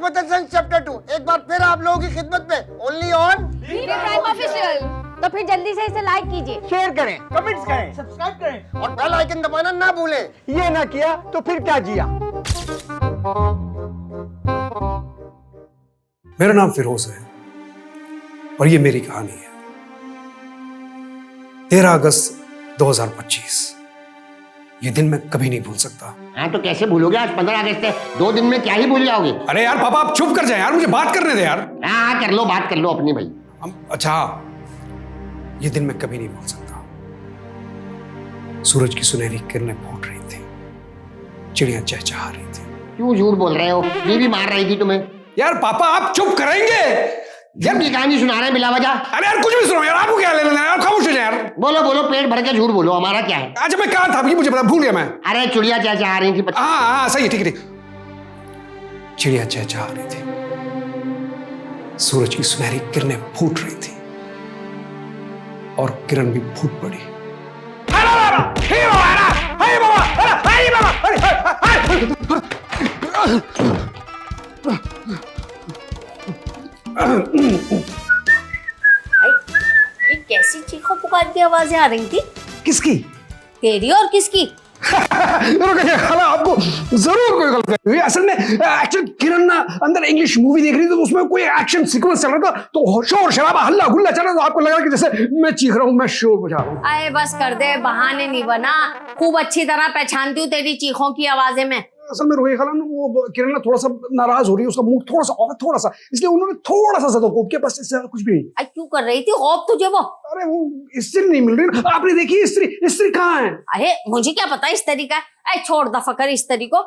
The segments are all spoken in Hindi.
एक्वाटेशन चैप्टर 2 एक बार फिर आप लोगों की खिदमत में ओनली ऑन ऑफिशियल। तो फिर जल्दी से इसे लाइक कीजिए, शेयर करें, कमेंट्स करें, सब्सक्राइब करें और बेल आइकन दबाना ना भूलें। ये ना किया तो फिर क्या जिया। मेरा नाम फिरोज है और ये मेरी कहानी है। 13 अगस्त 2025, ये दिन मैं कभी नहीं भूल सकता। हाँ तो कैसे भूलोगे, आज 15 अगस्त है, 2 दिन में क्या ही भूल जाओगे। अरे यार पापा आप चुप कर जाए यार, मुझे बात करने दे यार। हाँ कर लो, बात कर लो अपनी भाई। अच्छा, ये दिन मैं कभी नहीं भूल सकता। सूरज की सुनहरी किरणें फूट रही थी, चिड़ियां चहचहा रही थी। क्यों झूठ बोल रहे हो, बीवी मार रही थी तुम्हें। यार पापा आप चुप करेंगे जब भी कहानी सुना रहे हैं बिला वजह। अरे यार कुछ भी सुनो यार, आपको क्या लेना है यार, खामोश हो जाए यार। बोलो बोलो, पेट भर के झूठ बोलो, हमारा क्या है। अच्छा मैं कहा था कि मुझे बता, भूल गया मैं। अरे चिड़िया चहचहा रही थी। हाँ सही है, ठीक है। चिड़िया चहचहा रही थी, सूरज की सुनहरी किरणें फूट रही थी और किरण भी फूट पड़ी। ये कैसी चीखों पुकार की आवाजें आ रही थी? किसकी? तेरी और किसकी? खाला आपको जरूर कोई गलत हुई। असल में एक्चुअली किरण ना अंदर इंग्लिश मूवी देख रही थी, तो उसमें कोई एक्शन सीक्वेंस चल रहा था, तो शोर शराबा हल्ला गुल्ला चल रहा था, आपको लगा कि जैसे मैं चीख रहा हूँ, मैं शोर बजा रहा हूँ। अरे बस कर दे, बहाने नहीं बना। खूब अच्छी तरह पहचानती हूँ तेरी चीखों की आवाजें में। असल में रोही खाला वो किरण ना थोड़ा सा नाराज हो रही है, उसका मूड थोड़ा सा ऑफ, थोड़ा सा, इसलिए उन्होंने थोड़ा सा ज्यादा कोप किया, बस इससे कुछ भी नहीं। आज क्यों कर रही थी खौफ तुझे वो? अरे वो स्त्री नहीं मिल रही, आपने देखी स्त्री कहाँ है? अरे मुझे क्या पता इस तरीका। अरे छोड़ दफा कर इस तरीको,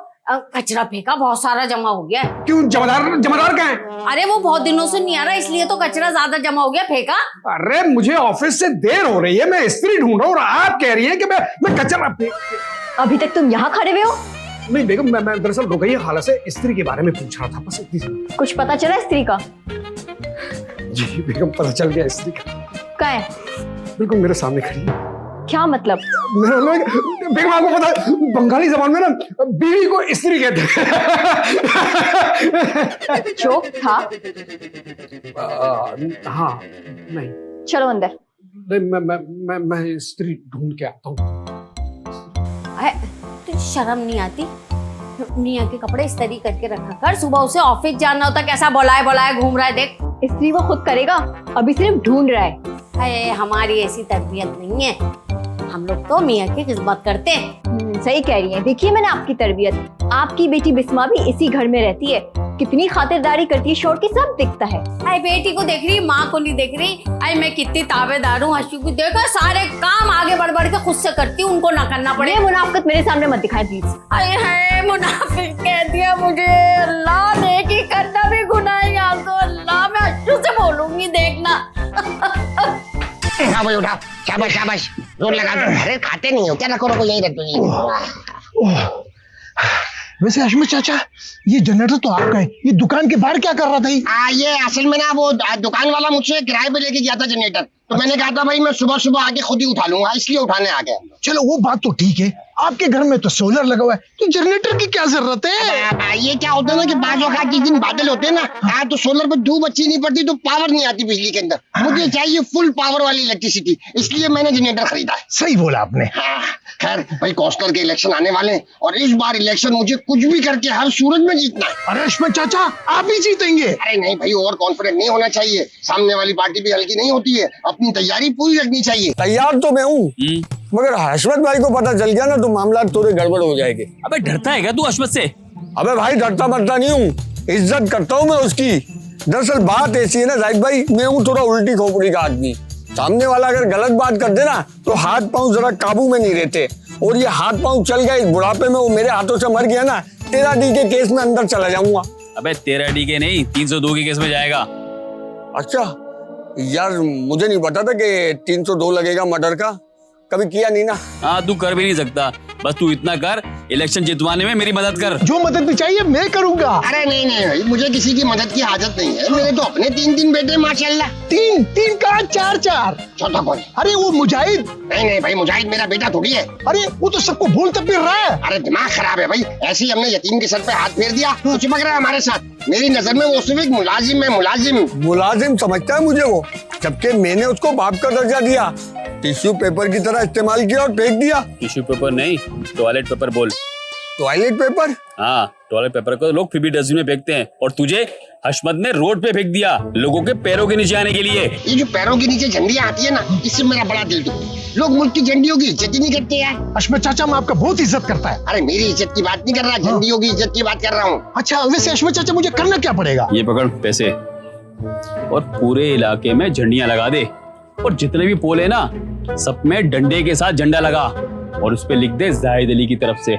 कचरा फेंका बहुत सारा जमा हो गया है। क्यों, जमादार कहाँ है? अरे वो बहुत दिनों से नहीं आ रहा, इसलिए तो कचरा ज्यादा जमा हो गया, फेंका। अरे मुझे ऑफिस से देर हो रही है, मैं स्त्री ढूंढ रहा हूँ और आप कह रही हैं कि मैं कचरा। अभी तक तुम यहाँ खड़े हुए हो? नहीं बेगम, मैं दरअसल रुकैया खाला से स्त्री के बारे में पूछ रहा था, बस इतनी सी। कुछ पता चला स्त्री का? जी बेगम, पता चल गया स्त्री का। क्या है? बिल्कुल मेरे सामने खड़ी है। क्या मतलब? बेगम आपको पता है बंगाली जबान में ना बीवी को स्त्री कहते हैं। जोक था? हाँ नहीं। चलो अंदर। मैं स्त्री ढूंढ के आता हूँ। तुझे शर्म नहीं आती? मियाँ के कपड़े इस तरीके करके रखा कर, सुबह उसे ऑफिस जाना होता, कैसा बुलाए घूम रहा है देख। स्त्री वो खुद करेगा, अभी सिर्फ ढूंढ रहा है। अरे हमारी ऐसी तरबियत नहीं है, हम लोग तो मियाँ की खिदमत करते हैं। सही कह रही है। देखिए मैंने आपकी तरबियत, आपकी बेटी बिस्मा भी इसी घर में रहती है, कितनी खातिरदारी करती है, शोर की सब दिखता है। अरे बेटी को देख रही, माँ को नहीं देख रही। अरे मैं कितनी ताबेदार हूँ, हर्षू को देखो, सारे काम आगे बढ़ बढ़ के खुद से करती हूँ, उनको ना करना पड़े। मुनाफिकत मेरे सामने मत दिखाए प्लीज। अरे है मुनाफिक कह दिया मुझे, अल्लाह नेकी करना भी गुनाह है यार, तो अल्लाह मैं हर्षू से बोलूंगी, देखना। हाँ भाई उठाओ, शाबाश शाबाश, जोर लगा दो। अरे खाते नहीं हो क्या, रखो यही रख दो। वैसे हशमत चाचा, ये जनरेटर तो आपका है, ये दुकान के बाहर क्या कर रहा था? ये असल में ना वो दुकान वाला मुझसे किराए पे लेके गया था जनरेटर, तो मैंने कहा था भाई मैं सुबह सुबह आके खुद ही उठा लूंगा, इसलिए उठाने आ गया। चलो वो बात तो ठीक है, आपके घर में तो सोलर लगा हुआ है, तो जनरेटर की क्या जरूरत है? ये क्या होता है ना कि बाज़ औक़ात जिस दिन बादल होते हैं ना, तो सोलर पर धूप अच्छी नहीं पड़ती, तो पावर नहीं आती बिजली के अंदर। मुझे चाहिए फुल पावर वाली इलेक्ट्रिसिटी, इसलिए मैंने जनरेटर खरीदा है। सही बोला आपने। खैर भाई, कौंसलर के इलेक्शन आने वाले हैं और इस बार इलेक्शन मुझे कुछ भी करके हर सूरत में जीतना है। अरे हशमत चाचा, आप ही जीतेंगे। अरे नहीं भाई, ओवर कॉन्फिडेंट नहीं होना चाहिए, सामने वाली पार्टी भी हल्की नहीं होती है, अपनी तैयारी पूरी रखनी चाहिए। तैयार तो मैं हूँ, मगर हशमत भाई को पता चल गया ना तो मामला थोड़े गड़बड़ हो जाएंगे। अबे डरता है क्या तू हशमत से? अबे भाई डरता मरता नहीं हूँ, इज्जत करता हूँ मैं उसकी। दरअसल बात ऐसी है ना जाहिद भाई, मैं हूँ थोड़ा उल्टी खोपड़ी का आदमी। सामने वाला अगर गलत बात कर दे ना तो हाथ पांव जरा काबू में नहीं रहते, और ये हाथ पांव चल गए इस बुढ़ापे में, वो मेरे हाथों से मर गया ना, 13D के केस में अंदर चला जाऊंगा। अबे 13D के नहीं, 302 के केस में जाएगा। अच्छा यार, मुझे नहीं पता था कि 302 लगेगा मर्डर का, कभी किया नहीं ना। हाँ तू कर भी नहीं सकता, बस तू इतना कर इलेक्शन जितवाने में मेरी मदद कर। जो मदद भी चाहिए मैं करूंगा। अरे नहीं नहीं भाई, मुझे किसी की मदद की हाजत नहीं है। मेरे तो अपने 3 बेटे माशाल्लाह। 3 का 4। चौथा कौन है? अरे वो मुजाहिद। नहीं नहीं भाई, मुजाहिद मेरा बेटा थोड़ी है। अरे वो तो सबको भूलता फिर रहा है। अरे दिमाग खराब है भाई, ऐसे ही हमने यतीम के सर पे हाथ फेर दिया तो चिपक रहा है हमारे साथ। मेरी नजर में वो सिर्फ एक मुलाजिम है, मुलाजिम। मुलाजिम समझता है मुझे वो, जबकि मैंने उसको बाप का दर्जा दिया, टिश्यू पेपर की तरह इस्तेमाल किया और फेंक दिया। टिश्यू पेपर नहीं, टॉयलेट पेपर बोल। Toilet paper? हाँ, टॉयलेट पेपर को लोग फिर भी डस्टबिन में फेंकते हैं, और तुझे हशमत ने रोड पे फेंक दिया लोगों के पैरों के नीचे आने के लिए। ये जो पैरों के नीचे झंडियाँ आती है ना, इससे मेरा बड़ा दिल दुखता है। लोग मुल्क की झंडियों की इज्जत ही नहीं करते यार। हशमत चाचा मैं आपका बहुत इज्जत करता है। अरे मेरी इज्जत की बात नहीं कर रहा, झंडियों की इज्जत की बात कर रहा हूँ। अच्छा वैसे हशमत चाचा मुझे करना क्या पड़ेगा? ये पकड़ पैसे, और पूरे इलाके में झंडियां लगा दे, और जितने भी पोल है ना, सब में डंडे के साथ झंडा लगा, और उस पे लिख दे जाहिद अली की तरफ से।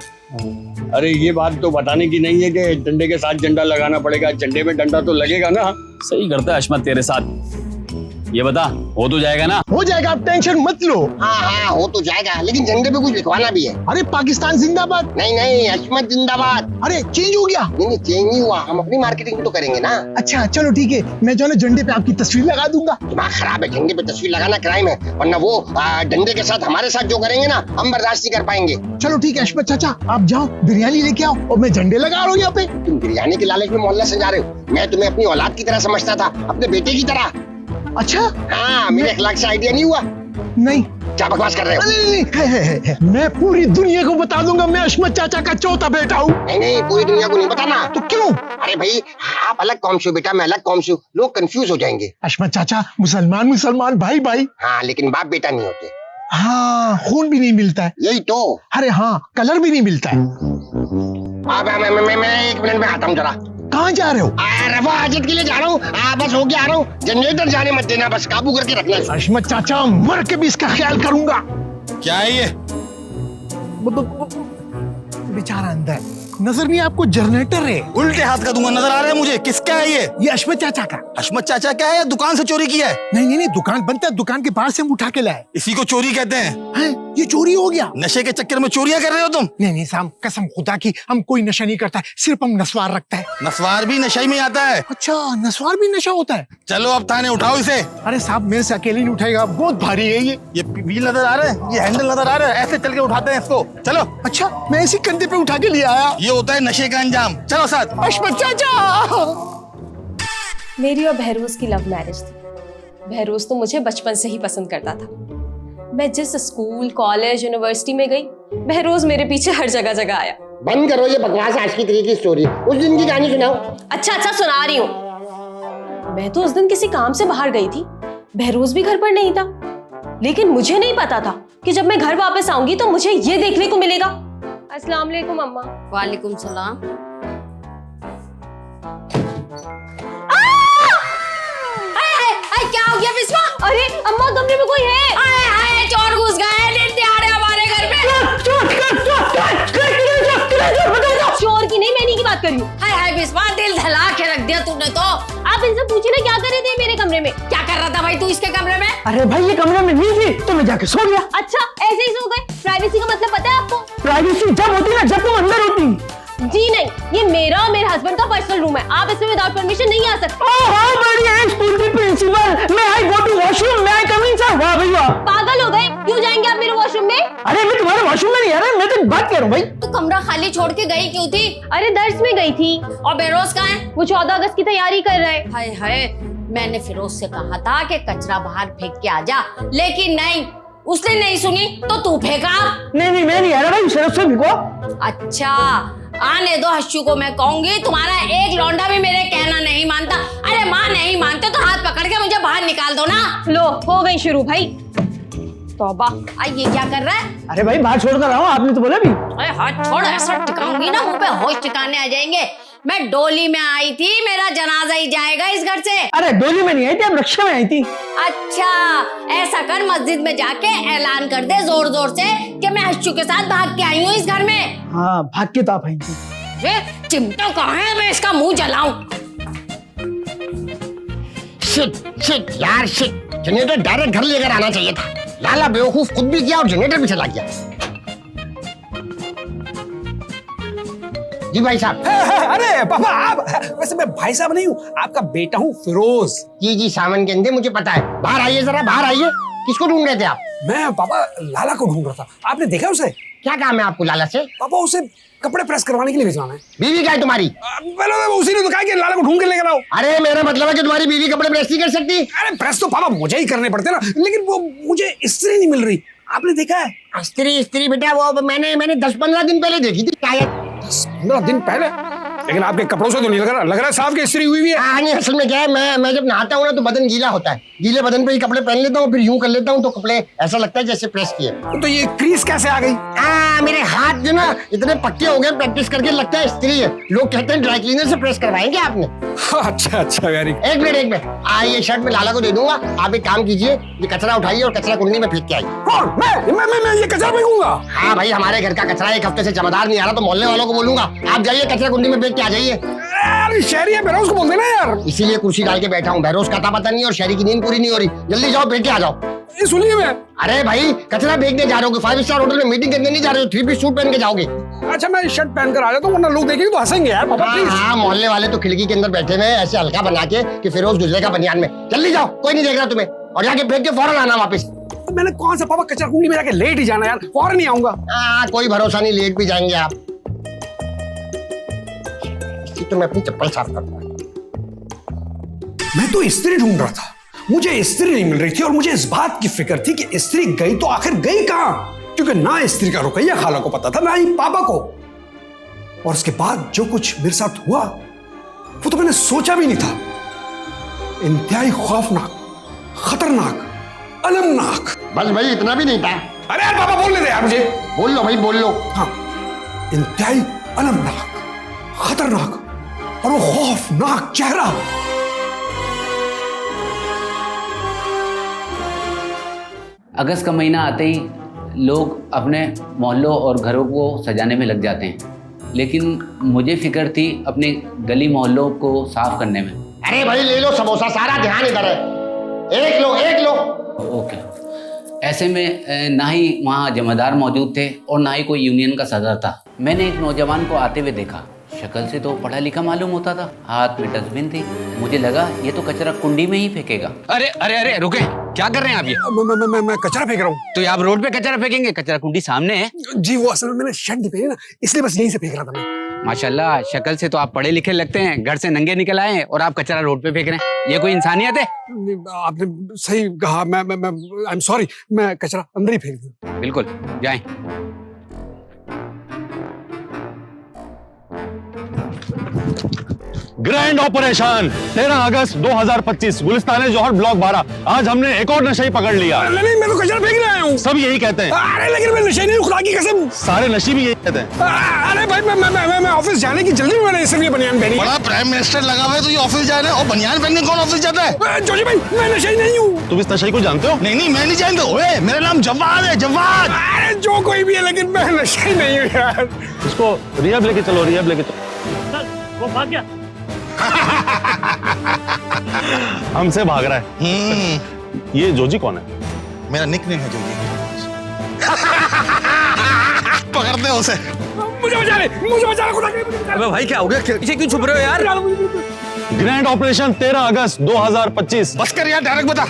अरे ये बात तो बताने की नहीं है कि डंडे के साथ झंडा लगाना पड़ेगा। झंडे में डंडा तो लगेगा ना। सही करता है हशमत तेरे साथ। ये बता, हो तो जाएगा ना? हो जाएगा, आप टेंशन मत लो। हाँ हाँ हो तो जाएगा, लेकिन झंडे पे कुछ लिखवाना भी है। अरे पाकिस्तान जिंदाबाद। नहीं नहीं, हशमत जिंदाबाद। अरे चेंज हो गया? नहीं नहीं, चेंज नहीं हुआ, हम अपनी मार्केटिंग तो करेंगे ना। अच्छा चलो ठीक है, मैं जो है झंडे पे आपकी तस्वीर लगा दूंगा। दिमाग खराब है, झंडे पे तस्वीर लगाना क्राइम है, वरना वो डंडे के साथ हमारे साथ जो करेंगे ना, हम बर्दाश्त नहीं कर पाएंगे। चलो ठीक है हशमत चाचा, आप जाओ बिरयानी लेके आओ और मैं झंडे लगा रहा हूँ यहाँ पे। तुम बिरयानी के लालच में मोहल्ला सजा रहे हो। मैं तुम्हें अपनी औलाद की तरह समझता था, अपने बेटे की तरह। अच्छा हाँ, मेरे अखलाक से आइडिया नहीं हुआ। नहीं, क्या बकवास कर रहे हो? नहीं, है। मैं पूरी दुनिया को बता दूंगा मैं हशमत चाचा का चौथा बेटा हूँ। नहीं नहीं, पूरी दुनिया को नहीं बताना। तो क्यों? अरे भाई, आप अलग कौम से हो बेटा, मैं अलग कौम से हूँ, लोग कंफ्यूज हो जाएंगे। हशमत चाचा मुसलमान भाई। हाँ, लेकिन बाप बेटा नहीं होते। हाँ, खून भी नहीं मिलता है। यही तो। अरे हाँ, कलर भी नहीं मिलता है। मैं 1 मिनट में आता हूँ जरा। कहाँ जा रहे हो? रफा हाजत के लिए जा रहा हूँ। बस हो गया आ रहा हूँ। जनरेटर जाने मत देना, बस काबू करके रखना। हशमत चाचा मर के भी इसका ख्याल करूंगा। क्या है ये? बेचारा अंदर नजर नहीं आपको, जनरेटर है। उल्टे हाथ का दूंगा, नजर आ रहा है मुझे। किसका है ये? ये हशमत चाचा का। हशमत चाचा क्या है? दुकान से चोरी किया है? नहीं, दुकान बनता है, दुकान के बाहर से हम उठा के लाए। इसी को चोरी कहते हैं। ये चोरी हो गया। नशे के चक्कर में चोरियां कर रहे हो तुम? नहीं साहब, कसम खुदा की हम कोई नशा नहीं करता है, सिर्फ हम नस्वार रखता है। नस्वार भी नशे में आता है? अच्छा, नस्वार भी नशा होता है? चलो अब थाने उठाओ इसे। अरे साहब मेरे से अकेले नहीं उठाएगा, बहुत भारी है ये व्हील नजर आ रहा है, ये हैंडल नजर आ रहा है, ऐसे चल के उठाते हैं इसको। चलो। अच्छा, मैं इसी कंधे पे उठा के ले आया। ये होता है नशे का अंजाम। चलो साथ। हशमत चाचा। मेरी और बहरोज की लव मैरिज थी। बहरोज तो मुझे बचपन से ही पसंद करता था। मैं जिस स्कूल, कॉलेज, यूनिवर्सिटी में गई, बहरोज मेरे पीछे हर जगह आया। बंद करो ये बकवास आज की तरीके की स्टोरी, उस दिन की कहानी सुनाओ। अच्छा सुना रही हूँ। मैं तो उस दिन किसी काम से बाहर गई थी, बहरोज भी घर पर नहीं था, लेकिन मुझे नहीं पता था कि जब मैं घर वापस आऊंगी तो मुझे ये देखने को मिलेगा। अस्सलाम वालेकुम अम्मा। वालेकुम सलाम। क्या हो गया बिस्मा? अरे अम्मा, कमरे में कोई है। हाय चोर घुस गए दिन दिहाड़े हमारे घर में। चोर की नहीं, मैंने की बात कर रही हूँ। हाय बिस्मा, दिल दहला के रख दिया तूने तो। आप इनसे पूछिए ना क्या कर रहे थे मेरे कमरे में। क्या कर रहा था भाई तू इसके कमरे में? अरे भाई ये कमरे में नहीं थी तो मैं जाके सो गया। अच्छा, ऐसे ही सो गए? प्राइवेसी का मतलब पता है आपको? प्राइवेसी जब होती ना जब तुम अंदर होती। जी नहीं, ये मेरा और मेरे हस्बैंड का पर्सनल रूम है, आप इसमें विदाउट परमिशन नहीं आ सकते। ओह बढ़िया, स्कूल की प्रिंसिपल, मैं आई गो टू वॉशरूम, मैं आई कम इन सर। वाह भैया, पागल हो गए? क्यों जाएंगे आप मेरे वॉशरूम में? अरे मैं तुम्हारे वॉशरूम में नहीं आ रहा, मैं तो बात कर रहा हूँ भाई। तू कमरा खाली छोड़ के गई क्यों थी? अरे दर्स में गई थी। और बेरोज कहाँ है? वो 14 अगस्त की तैयारी कर रहे हैं। हाय हाय, मैंने फिरोज से कहा था कि कचरा बाहर फेंक के आ जा, लेकिन नहीं, उसने नहीं सुनी तो तू फेंका। नहीं मैं नहीं आ रहा भाई, शरफ से भिगो। अच्छा, आने दो हश्शू को, मैं कहूंगी तुम्हारा एक लौंडा भी मेरे कहना नहीं मानता। अरे माँ नहीं मानते तो हाथ पकड़ के मुझे बाहर निकाल दो ना। लो, हो गई शुरू भाई। तौबा, ये क्या कर रहा है? अरे भाई बाहर छोड़ कर आओ, आपने तो बोला भी। अरे हाथ छोड़, ऐसा टिकाऊंगी ना मुंह पे होश ठिकाने आ जाएंगे। मैं डोली में आई थी, मेरा जनाजा ही जाएगा इस घर से। अरे डोली में नहीं आई थी, अब रिक्शा में आई थी। अच्छा, ऐसा कर मस्जिद में जाके ऐलान कर दे जोर जोर से कि मैं हश्शू के साथ भाग के आई हूँ इस घर में। हाँ, भाग के तो आप आई थी। चिमटा कहाँ है, मैं इसका मुंह जलाऊं। शिट यार, शिट। जनरेटर डायरेक्ट घर लेकर आना चाहिए था। लाला बेवकूफ खुद भी किया और जनरेटर भी चला गया। जी भाई साहब। अरे पापा आप, वैसे मैं भाई साहब नहीं हूँ, आपका बेटा हूँ फिरोज। जी जी सावन के अंदर मुझे पता है। बाहर आइए जरा, बाहर आइए। किसको ढूंढ रहे थे आप? मैं पापा लाला को ढूंढ रहा था, आपने देखा उसे? क्या काम है आपको लाला से? पापा उसे कपड़े प्रेस करवाने के लिए भिजवाना है। बीवी क्या है तुम्हारी? पहले उसी ने तो कहा कि लाला को ढूंढ के लेकर आओ। अरे मेरा मतलब है कि तुम्हारी बीवी कपड़े प्रेस नहीं कर सकती? अरे प्रेस तो पापा मुझे ही करने पड़ते ना, लेकिन वो मुझे स्त्री नहीं मिल रही। आपने देखा है? स्त्री बेटा वो मैंने 10-15 दिन पहले देखी थी शायद। 10-15 दिन पहले? लेकिन आपके कपड़ों से तो नहीं लग रहा साहब की इस्त्री हुई है। नहीं, असल में क्या है, मैं जब नहाता हूँ ना तो बदन गीला होता है। गीले बदन पे ही कपड़े पहन लेता हूँ, फिर यूं कर लेता हूँ तो कपड़े ऐसा लगता है जैसे प्रेस किए। तो ये क्रीज कैसे आ गई? मेरे हाथ जो ना इतने पक्के हो गए प्रैक्टिस करके, लगता है इस्त्री है। लोग कहते हैं ड्राई क्लीनर से प्रेस करवाएंगे आपने। अच्छा वेरी। एक मिनट ये शर्ट में लाला को दे दूंगा। आप एक काम कीजिए, ये कचरा उठाइए और कचरा कुंडी में फेंक के आइए। कौन? मैं ये कचरा फेंकूंगा? हाँ भाई, हमारे घर का कचरा एक हफ्ते से जमादार नहीं आ रहा, तो मोहल्ले वालों को बोलूंगा आप जाइए कचरा कुंडी में फेंक के आ जाइए। शहरी है, बहरोज को बोलते ना यार। इसीलिए कुर्सी डाल के बैठा हूँ, बहरोज का पता नहीं और शहरी की नींद पूरी नहीं हो रही। जल्दी जाओ, फेंक के आ जाओ। सुनिए मैं। अरे भाई, कचरा फेंकने जा रहे हो? 5 स्टार होटल में मीटिंग करने नहीं जा रहे हो? 3 पीस सूट पहन के जाओगे? अच्छा मैं शर्ट पहन कर आ जाता हूँ, वरना लोग देखेंगे तो हंसेंगे यार पापा प्लीज। हाँ, मोहल्ले वाले तो खिड़की के अंदर बैठे हुए ऐसे हल्का बना के कि फिरोज गुजरेगा बनियान में। जल्दी जाओ, कोई नहीं देख रहा तुम्हें, और जाके फेंक के फौरन आना वापस। मैंने कौन सा पापा कचरा कुंडी में जाके लेट ही जाना यार, फौरन नहीं आऊंगा। कोई भरोसा नहीं, लेट भी जाएंगे आप। तो मैं अपनी चप्पल साफ करता हूँ। मैं तो स्त्री ढूंढ रहा था, मुझे स्त्री नहीं मिल रही थी, और मुझे इस बात की फिक्र थी कि स्त्री गई तो आखिर गई कहां, क्योंकि ना स्त्री का रुकैया खाला को पता था, ना ही पापा को। और उसके बाद जो कुछ मेरे साथ हुआ वो तो मैंने सोचा भी नहीं था। इंतहाई खौफनाक, खतरनाक, अलमनाक। बस भाई, इतना भी नहीं था। अरे यार पापा बोलने दे यार मुझे। बोल लो भाई, बोल लो। हाँ, इंतहाई अलमनाक, खतरनाक और वो खौफनाक चेहरा। अगस्त का महीना आते ही लोग अपने मोहल्लों और घरों को सजाने में लग जाते हैं, लेकिन मुझे फिक्र थी अपने गली मोहल्लों को साफ करने में। अरे भाई ले लो समोसा, सारा ध्यान इधर है। एक लो। ओके। ऐसे में ना ही वहाँ जमादार मौजूद थे और ना ही कोई यूनियन का सदर था। मैंने एक नौजवान को आते हुए देखा, शक्ल से तो पढ़ा लिखा मालूम होता था, हाथ में डस्टबिन थी। मुझे लगा ये तो कचरा कुंडी में ही फेंकेगा। अरे रुके, क्या कर रहे हैं आप? ये मैं कचरा फेंक रहा हूँ। तो आप रोड पे कचरा फेंकेंगे? कचरा कुंडी सामने है। जी वो असल में मैंने शर्ट नहीं पहनी ना, इसलिए बस यहीं से फेंक रहा था मैं। माशाल्लाह, शक्ल से तो आप पढ़े लिखे लगते हैं, घर से नंगे निकल आए हैं और आप कचरा रोड पे फेंक रहे हैं। ये कोई इंसानियत है? आपने सही कहा, मैं आई एम सॉरी, मैं कचरा अंदर ही फेंक दूं। बिल्कुल, जाएं। ग्रैंड ऑपरेशन 13 अगस्त 2025 गुलिस्तान जौहर ब्लॉक 12। आज हमने एक और नशे पकड़ लिया। नहीं, मैं तो कचरा फेंक रहा हूँ। सब यही कहते हैं। अरे लेकिन मैं नशे नहीं हूँ, खुदा की कसम। सारे नशे भी यही कहते हैं। अरे भाई मैं ऑफिस जाने की जल्दी में मैंने इसलिए बनियान पहनी। बड़ा प्राइम मिनिस्टर लगा हुआ है तो ये ऑफिस जा रहे हैं, और बनियान पहन के कौन ऑफिस जाता है? जोशी भाई, मैं नशे नहीं हूँ। तुम इस नशे को जानते हो? नहीं, मैं नहीं जानता। ओए, मेरा नाम जवाद है, जवाद। अरे जो कोई भी है, लेकिन मैं नशे नहीं हूँ यार। इसको रिहब लेके चलो, रिहब लेके चलो। वो भाग गया। हमसे भाग रहा है। ये जोजी कौन है? मेरा निकनेम है जोजी। पकड़ते हो उसे। मुझे बचा ले खुदा के। अबे भाई क्या हो गया? पीछे क्यों छुप रहे हो यार? ग्रैंड ऑपरेशन 13 अगस्त 2025। बस कर यार, डायरेक्ट बता।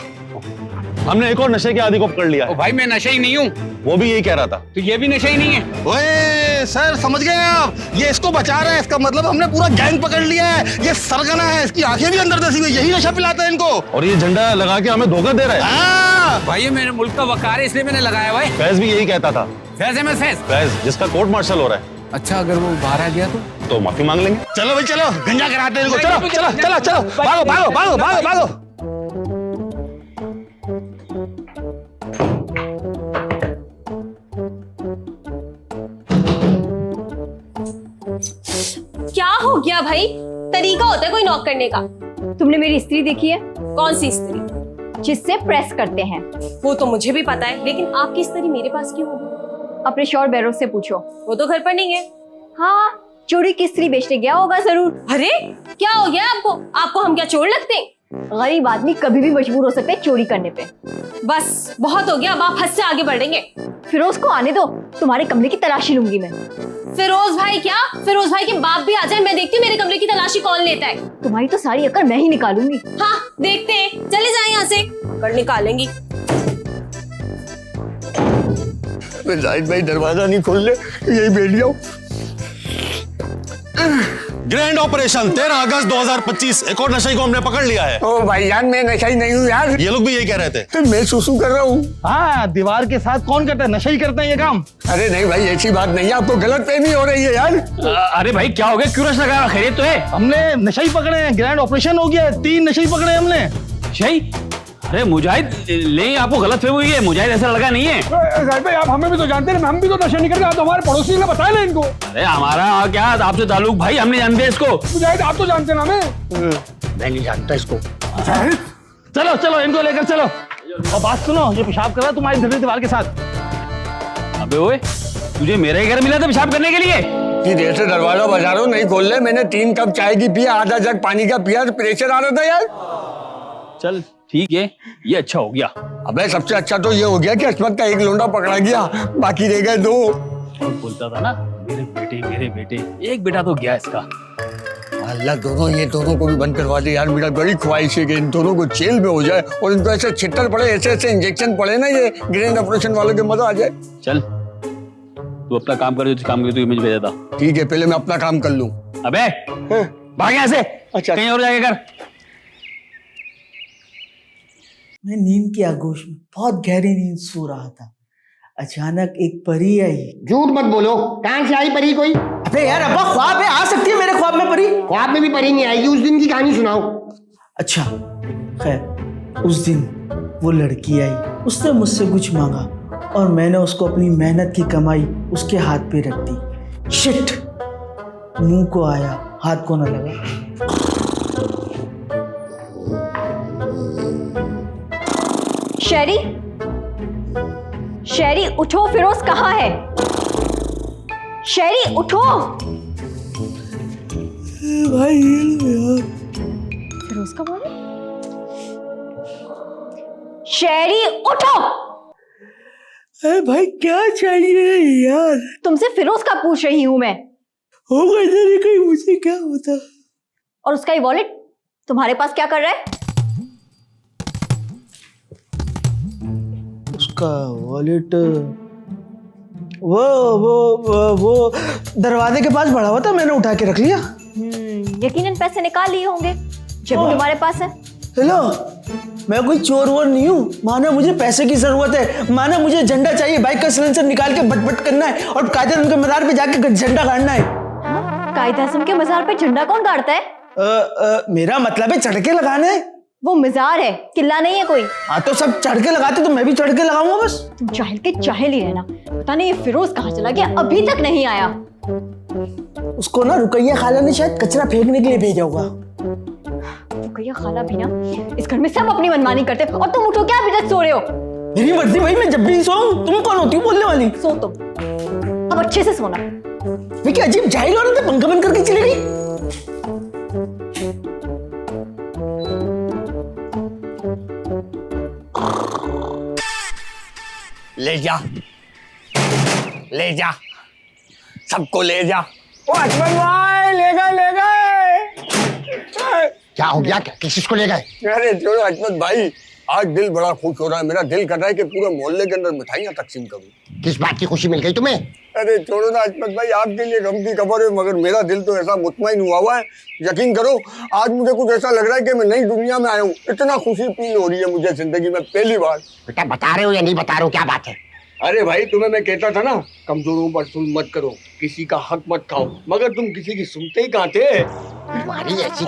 हमने एक और नशे के आदि को पकड़ लिया। भाई मैं नशे ही नहीं हूँ। वो भी यही कह रहा था। तो ये भी नशे ही नहीं है? ओए सर, समझ गए आप? ये इसको बचा रहा है, इसका मतलब हमने पूरा गैंग पकड़ लिया है। ये सरगना है, इसकी आंखें भी अंदर धसी हुई, यही नशा पिलाता है इनको। और ये झंडा लगा के हमें धोखा दे रहा है। भाई ये मेरे मुल्क का वकार है, इसलिए मैंने लगाया भाई। फैज भी यही कहता था। फैज अहमद फैज, जिसका कोर्ट मार्शल हो रहा है। अच्छा, अगर वो बाहर आ गया तो माफी मांग लेंगे। चलो भाई, चलो गंजा कराते हैं इनको। चलो, भागो। क्या हो गया भाई? तरीका होता है कोई नॉक करने का। तुमने मेरी स्त्री देखी है? कौन सी स्त्री? जिससे प्रेस करते हैं। वो तो मुझे भी पता है, लेकिन आपकी स्त्री मेरे पास क्यों होगी? अपने शौहर बहरोज से पूछो। वो तो घर पर नहीं है। हाँ, चोरी की स्त्री बेचने गया होगा जरूर। अरे क्या हो गया आपको? आपको हम क्या चोर लगते हैं? गरीब आदमी कभी भी मजबूर हो सकते हैं चोरी करने पे। बस बहुत हो गया, अब आप हद से आगे बढ़ेंगे। फिरोज को आने दो, तुम्हारे कमरे की तलाशी लूंगी मैं। फिरोज भाई क्या, फिरोज भाई के बाप भी आ जाए, मैं देखती हूँ मेरे कमरे की तलाशी कौन लेता है। तुम्हारी तो सारी अकड़ मैं ही निकालूंगी। हाँ देखते हैं, चले जाए यहाँ से, अकड़ निकालेंगी। जाहिद भाई दरवाजा नहीं खोल ले, यही बैठ जाओ। ग्रैंड ऑपरेशन 13 अगस्त 2025 एक और नशे को हमने पकड़ लिया है। ओ भाईजान मैं नशाई नहीं हूँ यार। ये लोग भी यही कह रहे थे। तो मैं सुसु कर रहा हूँ। हाँ, दीवार के साथ कौन करता है? नशा ही करते हैं ये काम। अरे नहीं भाई ऐसी बात नहीं है, आपको गलतफहमी हो रही है यार। अरे भाई क्या हो गया, क्यों नशा लगा? खैरियत तो है? हमने नशा ही पकड़े हैं, ग्रैंड ऑपरेशन हो गया, 3 नशे ही पकड़े हैं हमने। सही? अरे मुजाहिद नहीं, आपको गलतफहमी हुई है, मुजाहिद ऐसा लड़का नहीं है। जाहिद भाई आप हमें भी तो जानते हैं, हम भी तो नशा नहीं करते, आप तो हमारे पड़ोसी ने बताया ना इनको। अरे हमारा क्या आपसे ताल्लुक भाई, हम नहीं जानते इसको। मुजाहिद आप तो जानते ना हमें। मैं नहीं जानता इसको। चलो चलो इनको लेकर चलो। और बात सुनो, ये पेशाब कर रहा है तुम्हारी दीवार के साथ। अबे ओए, तुझे मेरे ही घर मिला था पेशाब करने के लिए? इतनी देर से दरवाजा बजा रहा हूँ, नहीं खोल ले। मैंने 3 कप चाय की पिया, आधा जग पानी का पिया, प्रेशर आ रहा था यार। चल ठीक है, ये अच्छा हो गया। अबे सबसे अच्छा तो ये हो गया कि अस्मत का 1 लोंडा पकड़ा गया, बाकी रह गए 2। बोलता था ना मेरे बेटे, एक बेटा तो गया इसका। अल्लाह ये दोनों को भी बंद करवा दे यार। मेरा बड़ी ख्वाहिश है कि इन दोनों को जेल में हो जाए और इनको ऐसे छिट्टर पड़े, ऐसे इंजेक्शन पड़े ना ये ग्रैंड ऑपरेशन वालों के, मजा आ जाए। चल तू अपना काम कर, जो काम कर तू मुझे भेजा था। ठीक है, पहले मैं अपना काम कर लूं। अबे भाग यहाँ से। अच्छा कहीं और जाके कर। मैं नींद की आगोश में बहुत गहरी नींद सो रहा था, अचानक एक परी आई। झूठ मत बोलो, कहाँ से आई परी कोई? अबे यार अब्बा, ख्वाब है, आ सकती है मेरे ख्वाब में परी। ख्वाब में भी परी नहीं आएगी, उस दिन की कहानी सुनाओ। अच्छा खैर, उस दिन वो लड़की आई, उसने मुझसे कुछ मांगा और मैंने उसको अपनी मेहनत की कमाई उसके हाथ पे रख दी। शिट, मुंह को आया, हाथ को न लगा। शेरी, शेरी उठो, फिरोज कहाँ है? शेरी उठो। भाई यार, फिरोज का बोल। शेरी उठो। अरे भाई क्या चाहिए यार? तुमसे फिरोज का पूछ रही हूं मैं। होगा इधर ही कहीं, मुझे क्या होता। और उसका ये वॉलेट तुम्हारे पास क्या कर रहा है? उसका वॉलेट वो दरवाजे के पास पड़ा हुआ था, मैंने उठा के रख लिया। यकीनन पैसे निकाल लिए होंगे, जब तुम्हारे पास है। हेलो, मैं कोई चोर वोर नहीं हूँ। माना मुझे पैसे की जरूरत है, माना मुझे झंडा चाहिए, बाइक का सिलेंसर निकाल के बट करना है और कायदे उनके मजार पे जाके झंडा गाड़ना है। कायदे आज़म के मजार पे झंडा कौन गाड़ता है? मेरा मतलब है चढ़ के लगाना है। वो मजार है, किला नहीं है कोई। हाँ तो सब चढ़ के लगाते तो मैं भी चढ़ के लगाऊंगा बस। तुम जाहिल के जाहिल ही रहना। पता नहीं ये फिरोज कहाँ चला गया, अभी तक नहीं आया। उसको ना रुकैया खाला ने शायद कचरा फेंकने के लिए भेजा होगा। रुकैया खाला भी ना इस घर में सब अपनी मनमानी करते, और तुम उठो क्या अभी तक सो रहे हो? मेरी मर्जी भाई, मैं जब भी सोऊं। तुम कौन होती हो बोलने वाली? सो तुम, अब अच्छे से सोना। क्या अजीब जाहिल औरत है, पंखा बंद करके चली गई। ले जा, ले जा, सबको ले जा। ओ अकबर भाई, ले गए। क्या हो गया, किसको ले गए? अरे छोड़ो अकबर भाई, आज दिल बड़ा खुश हो रहा है। मेरा दिल कर रहा है कि पूरे मोहल्ले के अंदर मिठाइयाँ तकसीम करूं। किस बात की खुशी मिल गई तुम्हें? अरे छोड़ो ना अकबर भाई, आपके लिए गम की खबर है, मगर मेरा दिल तो ऐसा मुतमईन हुआ है, यकीन करो आज मुझे कुछ ऐसा लग रहा है कि मैं नई दुनिया में आया हूँ। इतना खुशी फील हो रही है मुझे जिंदगी में पहली बार। बेटा बता रहे हो या नहीं बता रहे हो, क्या बात है? अरे भाई तुम्हें मैं कहता था ना, कमजोरों पर जुल्म मत करो, किसी का हक मत खाओ, मगर तुम किसी की सुनते ही कहाँ थे। तुम्हारी ऐसी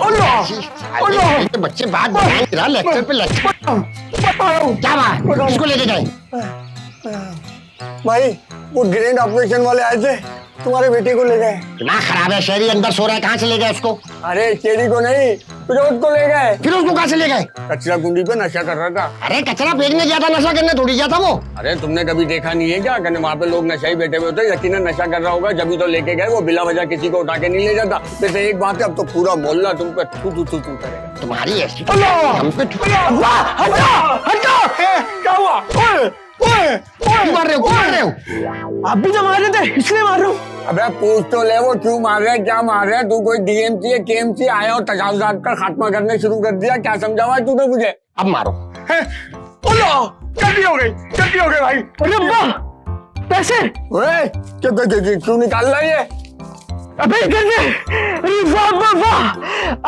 बच्चे बात बताएं, लेक्चर पे लेक्चर। क्या बात, किसको लेके गए? भाई वो ग्रैंड ऑपरेशन वाले आए थे, तुम्हारे बेटे को ले गए। दिमाग खराब है, शहरी अंदर सो रहा है, कहाँ से ले गए उसको? अरे चेरी को नहीं, फिरोज को ले गए। फिर उसको कहाँ से ले गए? कचरा कुंडी पे नशा कर रहा था। अरे कचरा फेंकने गया था, नशा करने थोड़ी गया था वो। अरे तुमने कभी देखा नहीं है क्या, वहाँ पे लोग नशा ही बैठे हुए होते, यकीनन नशा कर रहा होगा, जब तो लेके गए। वो बिला वजह किसी को उठा के नहीं ले जाता। वैसे एक बात है, अब तो पूरा मोहल्ला तुम पे थू थू थू थू करेगा। तुम्हारी ऐसी हम पे क्या हुआ? क्यों मार रहे हो? आप भी तो मार रहे थे, इसलिए मार रहा हूँ। अबे पूछ तो ले, वो क्यों मार रहे हैं, क्या मार रहे हैं? तू कोई डीएमसी है, केएमसी आया और तजावुजात का खात्मा करने शुरू कर दिया। क्या समझा हुआ है तूने मुझे? अब मारो। गलती हो गई भाई। अरे वाह, पैसे क्यों निकाल रहा है ये? अबे अरे वाह वाह वाह,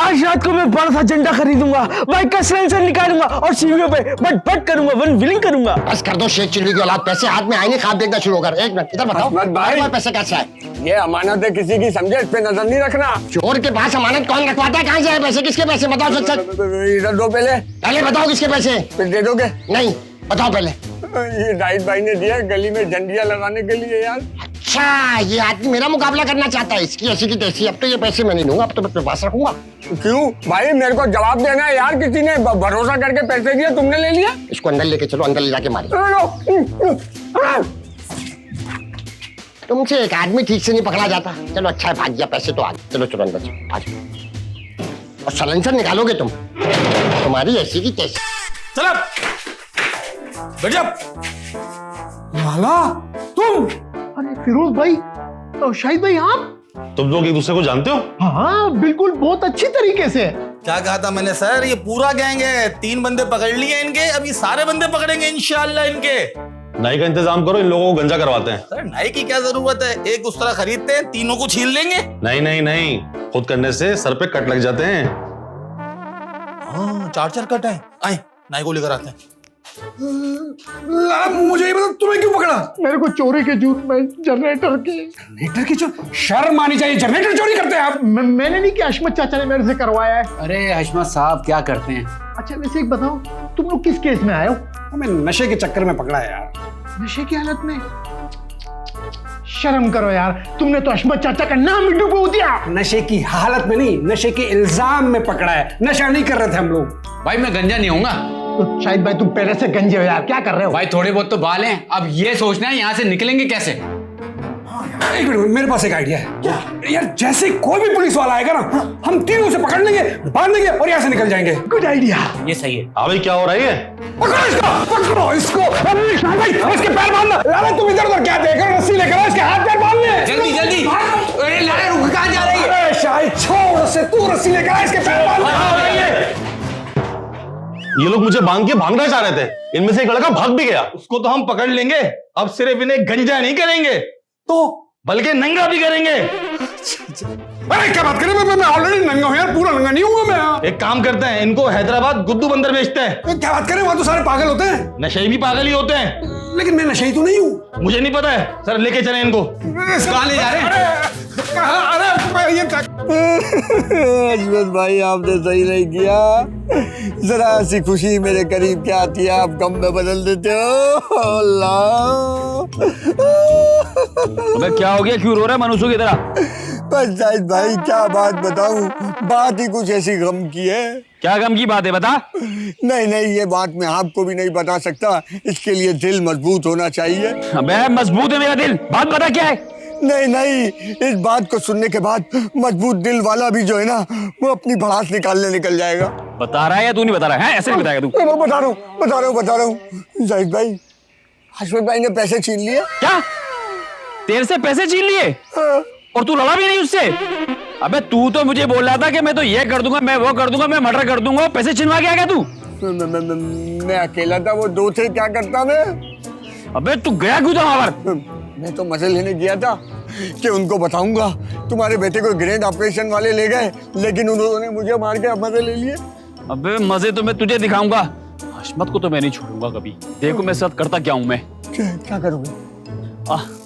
आज रात को मैं बड़ा सा झंडा खरीदूंगा, बाइक का सिलेंसर निकालूंगा और सीढ़ियों पे बट बट करूंगा, वन व्हीलिंग करूंगा। बस कर दो शेख चिल्ली की औलाद, पैसे हाथ में आए नहीं, खाद देखना शुरू कर। एक मिनट इधर बताओ भाई, पैसे कैसे आए? ये अमानत है किसी की, समझे? इस पे नजर नहीं रखना। चोर के पास अमानत कौन रखवाता है? कहाँ से आए पैसे? किसके पैसे? बताओ सच सच। इधर दो पहले बताओ किसके पैसे? फिर दे दोगे? नहीं, बताओ पहले। ये राइट भाई ने दिया गली में झंडियां लगाने के लिए यार। अच्छा, ये आदमी मेरा मुकाबला करना चाहता है, इसकी ऐसी की तैसी। अब तो ये पैसे मैं नहीं दूंगा, अब तो मैं अपने पास रखूंगा। क्यों भाई, मेरे को जवाब देना है यार। किसी ने भरोसा करके पैसे दिए, तुमने ले लिया। इसको अंदर लेके चलो, अंदर ले जाके मारे। तुमसे एक आदमी ठीक से नहीं पकड़ा जाता। चलो अच्छा है, भाग गया, पैसे तो आ गए। चलो चलो अंदर चलो, आज और सलेंसर निकालोगे तुम, तुम्हारी ऐसी की तैसी। चलो गजब लाला, तुम? अरे फिरोज भाई, तो शाहिद भाई आप? तुम लोग एक दूसरे को जानते हो? हाँ बिल्कुल, बहुत अच्छी तरीके से। क्या कहा था मैंने सर? ये पूरा गैंग है, 3 बंदे पकड़ लिए इनके, अभी सारे बंदे पकड़ेंगे इंशाल्लाह इनके। नाई का इंतजाम करो, इन लोगों को गंजा करवाते हैं। सर नाई की क्या जरूरत है, एक उस तरह खरीदते हैं, तीनों को छील लेंगे। नहीं नहीं नहीं, खुद करने से सर पे कट लग जाते हैं। हाँ 4 कट है। आए नाई को लेकर आते हैं। लाला मुझे ये बता, तुम्हें क्यों पकड़ा? मेरे को चोरी के जुर्म में जनरेटर की शर्म आनी चाहिए, जनरेटर चोरी करते हैं आप? मैंने नहीं किया, हशमत चाचा ने मेरे से करवाया है। अरे हशमत साहब क्या करते हैं? अच्छा वैसे एक बताओ, तुम लोग किस केस में आए हो? हमें नशे के चक्कर में पकड़ा है यार। नशे की हालत में? शर्म करो यार, तुमने तो हशमत चाचा का नाम भी डुबो दिया। नशे की हालत में नहीं, नशे के इल्जाम में पकड़ा है। नशा नहीं कर रहे थे हम लोग। भाई मैं गंजा नहीं होऊंगा। तो शाहिद भाई तुम पहले से गंजे हो यार, क्या कर रहे हो? भाई थोड़े बहुत तो बाल हैं, अब ये सोचना है यहाँ से निकलेंगे कैसे। एक मिनट, मेरे पास एक आइडिया है यार। जैसे कोई भी पुलिस वाला आएगा ना, हम तीनों से पकड़ लेंगे, बांध देंगे और यहाँ से निकल जाएंगे। Good idea. ये सही है। अभी क्या हो रहा है? पकड़ो इसको, पकड़ो इसको। भाई इसके पैर बांधना। लाला तुम इधर उधर क्या देख रहे हो? रस्सी लेकर आओ, इसके हाथ पैर बांध ले। जल्दी जल्दी। अरे लाला रुक, कहाँ जा रही है? अरे शाहिद छोड़ से, तू रस्सी लेकर आ, इसके पैर बांध ले। ये लोग मुझे बांध के भागना चाह रहे थे, इनमें से एक लड़का भाग भी गया। उसको तो हम पकड़ लेंगे, अब सिर्फ इन्हें गंजा नहीं करेंगे तो बल्कि नंगा भी करेंगे। अरे क्या बात करें, मैं ऑलरेडी नंगा हूं यार, पूरा नंगा नहीं हूँ मैं। एक काम करते हैं, इनको हैदराबाद गुद्दू बंदर बेचते हैं। क्या बात करें, वहां तो सारे पागल होते हैं। नशे भी पागल ही होते हैं। लेकिन मैं नशे ही तो नहीं हूँ। मुझे नहीं पता है सर, लेके चले इनको। कहाँ ले जा रहे हैं? अरे ये अजमत भाई आपने सही नहीं किया। जरा सी खुशी मेरे करीब क्या आती है, आप गम में बदल देते हो। अल्लाह अबे क्या हो गया, क्यों रो रहा है मनुष्य की तरह? बस जाहिद भाई क्या बात बताऊं, बात ही कुछ ऐसी गम की है। क्या गम की बात है, बता। नहीं नहीं, ये बात मैं आपको भी नहीं बता सकता, इसके लिए दिल मजबूत होना चाहिए। अबे मजबूत है मेरा दिल, बात बता क्या है। नहीं नहीं, इस बात को सुनने के बाद मजबूत दिल वाला भी जो है ना, वो अपनी भड़ास निकालने निकल जाएगा। बता रहा है या तू नहीं बता रहा है? ऐसे नहीं बताएगा तू? मैं बता रहा हूँ जाहिद भाई, हशमत भाई ने पैसे छीन लिए। क्या तेरे से पैसे छीन लिए? हाँ। और तू लड़ा भी नहीं उससे? अबे तू तो मुझे बोल रहा था कि मैं तो ये कर दूंगा, मैं वो कर दूंगा, मैं मर्डर कर दूंगा, पैसे छिनवा के आ गया तू? मैं अकेला था, वो 2 थे, क्या करता मैं? अबे तू गया क्यों था वहां पर? मैं तो मजे लेने गया था कि उनको बताऊंगा तुम्हारे बेटे को ग्रेड ऑपरेशन वाले ले गए, लेकिन उन्होंने मुझे मार के मजे ले लिए। अबे मजे तो मैं तुझे दिखाऊंगा, हशमत को तो मैं नहीं छोड़ूंगा कभी। देखो मैं साथ करता क्या हूँ मैं। क्या करोगे?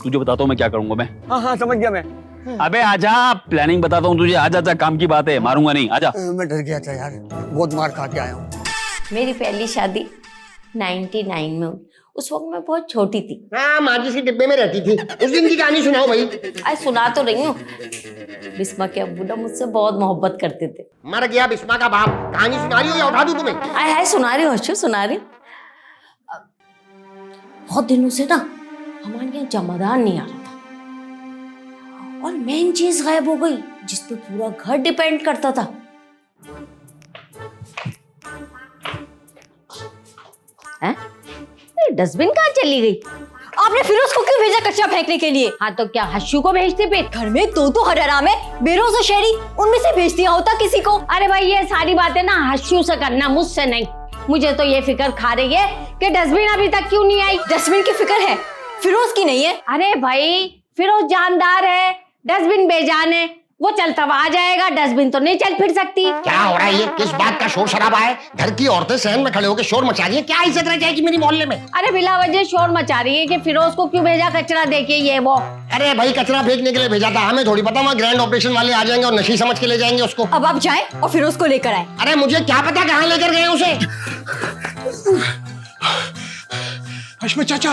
तुझे बताता हूँ मैं क्या करूंगा मैं। हाँ समझ गया मैं। अबे आजा, प्लानिंग बताता हूँ तुझे, आजा आजा, काम की बात है, मारूंगा नहीं, आजा। मैं डर गया था यार, बहुत मार खा के आया हूँ। मेरी पहली शादी 99 में हुई। उस वक्त मैं बहुत छोटी थी। हाँ, माची सी डिब्बे में रहती थी। उस दिन की कहानी सुनाओ भाई। आज सुना तो रही हूँ। बिस्मा के अब्बू ना मुझसे बहुत मोहब्बत करते थे। मर गया बिस्मा का बाप। कहानी सुना रही हो या उठा दूं तुम्हें? आय हाय सुना रही हूँ हर्षू, सुना रही हूँ। बहुत दिनों से ना हमारे यहाँ जमादार नहीं आ रहा था और मेन चीज गायब हो गई जिसपे पूरा घर डिपेंड करता था। डस्टबिन कहाँ चली गई? आपने फिरोज को क्यों भेजा कचरा फेंकने के लिए? हाँ तो क्या हर्षू को भेजते पे? घर में दो हराम है, बेरोज और शहरी, उनमें से भेज दिया होता किसी को। अरे भाई ये सारी बातें ना हर्षू से करना, मुझसे नहीं। मुझे तो ये फिक्र खा रही है कि डस्टबिन अभी तक क्यों नहीं आई। डस्टबिन की फिक्र है, फिरोज की नहीं है। अरे भाई फिरोज जानदार है, डस्टबिन बेजान है, वो चलता हुआ आ जाएगा, डस्टबिन तो नहीं चल फिर सकती। क्या हो रहा है ये? किस बात का शोर शराबा है? घर की औरतें सहन में खड़े होकर शोर मचा रही है। क्या इज्जत रह जाएगी मेरी मोहल्ले में? अरे बिला वजह शोर मचा रही है कि फिरोज को क्यों भेजा कचरा देके ये वो। अरे भाई कचरा फेंकने के लिए भेजा था, हमें थोड़ी पता वहाँ ग्रैंड ऑपरेशन वाले आ जाएंगे और नशी समझ के ले जाएंगे उसको। अब आप जाएं और फिरोज को लेकर आए। अरे मुझे क्या पता कहाँ लेकर गए उसे। हशमत चाचा,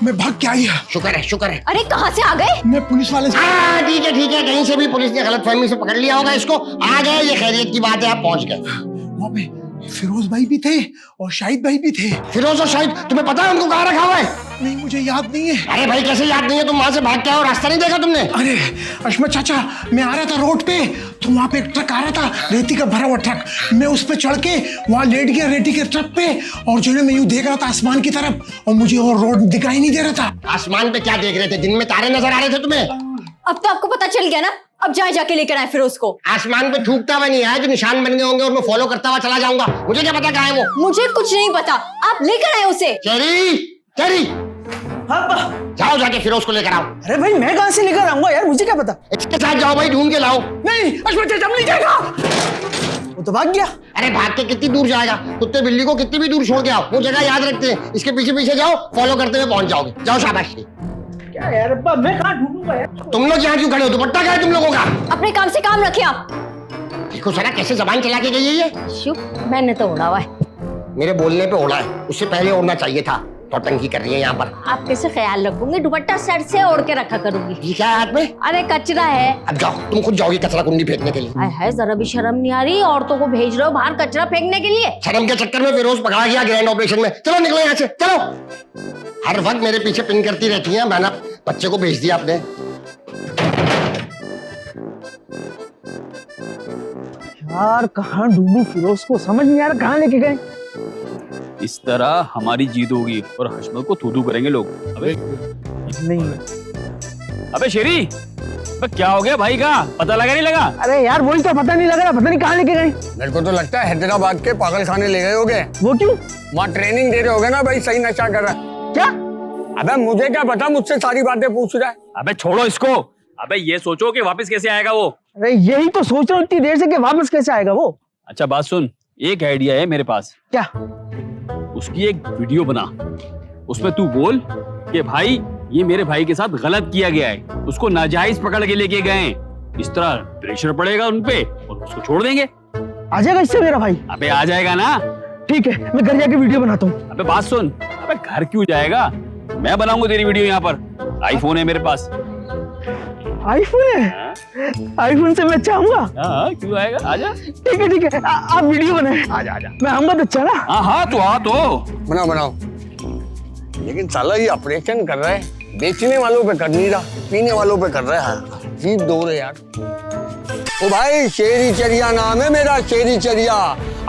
मैं भाग के आई है। शुक्र है, शुक्र है। अरे कहाँ से आ गए? मैं पुलिस वाले से। ठीक है ठीक है, कहीं से भी पुलिस ने गलतफहमी से पकड़ लिया होगा इसको। आ गए, ये खैरियत की बात है, आप पहुंच गए। वहाँ पे फिरोज भाई भी थे और शाहिद भाई भी थे। फिरोज और शाहिद, तुम्हें पता है उनको कहाँ रखा हुआ है? नहीं, मुझे याद नहीं है। अरे भाई कैसे याद नहीं है? तुम वहां से भाग के आओ, रास्ता नहीं देखा तुमने? अरे हशमत चाचा, मैं आ रहा था रोड पे तो वहाँ पे एक ट्रक आ रहा था, रेती का भरा हुआ ट्रक। मैं उस पे चढ़ के वहाँ लेट गया रेती के ट्रक पे, और जो है मैं यूं देख रहा था आसमान की तरफ और मुझे और रोड दिखाई नहीं दे रहा था। आसमान पे क्या देख रहे थे? दिन में तारे नजर आ रहे थे तुम्हें? अब तो आपको पता चल गया ना, अब जाके लेकर आए फिरोज को। आसमान पे थूकता हुआ नहीं आया, जो निशान बन गए होंगे और मैं फॉलो करता हुआ चला जाऊंगा। मुझे क्या पता कहाँ है वो? मुझे कुछ नहीं पता, आप लेकर आए उसे। चेरी, चेरी, हाँ जाओ जाके फिरोज को लेकर आओ। अरे भाई मैं कहाँ से लेकर आऊंगा यार, मुझे क्या पता। इसके साथ जाओ भाई, ढूंढ के लाओ। नहीं हशमत चाचा नहीं जाएगा, वो तो भाग गया। अरे भाग के कितनी दूर जाएगा? कुत्ते बिल्ली को कितनी भी दूर छोड़ के आओ, वो जगह याद रखते हैं। इसके पीछे पीछे जाओ, फॉलो करते हुए पहुंच जाओगे। जाओ शाबाश। क्या यार अब्बा, मैं कहाँ ढूंढूंगा यार। तुम लोग यहाँ क्यों खड़े हो? दुपट्टा क्या है तुम लोगों का? अपने काम से काम रखिए आप। देखो सारा कैसे जबान चला के गई है ये। शुभ, मैंने तो उड़ा हुआ है। मेरे बोलने पे उड़ा है, उससे पहले उड़ना चाहिए था। तो टंकी कर रही है यहाँ पर। आप कैसे ख्याल रखूंगी? दुपट्टा सर से ओढ़ के रखा करूंगी। ये क्या है हाथ में? अरे कचरा है। अब जाओ, तुम खुद जाओगे कचरा कुंडी फेंकने के लिए। हाय हाय, जरा भी शर्म नहीं आ रही? औरतों को भेज रहे हो बाहर कचरा फेंकने के लिए? शर्म के चक्कर में फिरोज पकड़ा गया ग्रैंड ऑपरेशन में। चलो निकलो यहाँ से, चलो। हर वक्त मेरे पीछे पिन करती रहती है। मैंने बच्चे को भेज दिया आपने। यार कहाँ ढूंढूं फिरोज को, समझ नहीं आ रहा कहाँ लेके गए। इस तरह हमारी जीत होगी और हशमत को थू करेंगे लोग। अबे नहीं, अबे शेरी, अबे क्या हो गया भाई का? पता लगा नहीं लगा? अरे यार वही तो पता नहीं लग रहा, पता नहीं कहाँ लेके गए। मेरे को तो लगता है हैदराबाद के पागल खाने ले गए होगे। वो क्यों? वहाँ ट्रेनिंग दे रहे होगे ना भाई, सही नशा कर रहा है। क्या? अबे मुझे क्या पता, मुझसे सारी बातें पूछ रहा है। अबे छोड़ो इसको। अबे ये सोचो कि वापस कैसे आएगा वो। अरे यही तो सोच रहा हूँ इतनी देर से कि वापस कैसे आएगा वो। अच्छा बात सुन, एक आइडिया है मेरे पास। क्या? उसकी एक वीडियो बना, उसमें तू बोल कि भाई ये मेरे भाई के साथ गलत किया गया है, उसको नाजायज पकड़ के लेके गए। इस तरह प्रेशर पड़ेगा उनपे और उसको छोड़ देंगे। आ जाएगा इससे मेरा भाई? अबे आ जाएगा ना। ठीक है, मैं घर जाके वीडियो बनाता हूँ। अबे बात सुन, अबे घर क्यों जाएगा, मैं बनाऊंगा तेरी वीडियो। यहाँ पर आईफोन है मेरे पास। आईफोन है? आईफोन से मैं चाहूंगा। हाँ क्यों आएगा, आजा। ठीक है, आप वीडियो बनाए। आजा आजा, मैं आऊंगा तो अच्छा ना। हाँ तो आ तो बनाओ बनाओ। लेकिन साला ये ऑपरेशन कर रहा है, बेचने वालों पे कर नहीं रहा, पीने वालों पे कर रहा है। जीप दो रे यार। ओ भाई शेरी चरिया नाम है मेरा, शेरी चरिया।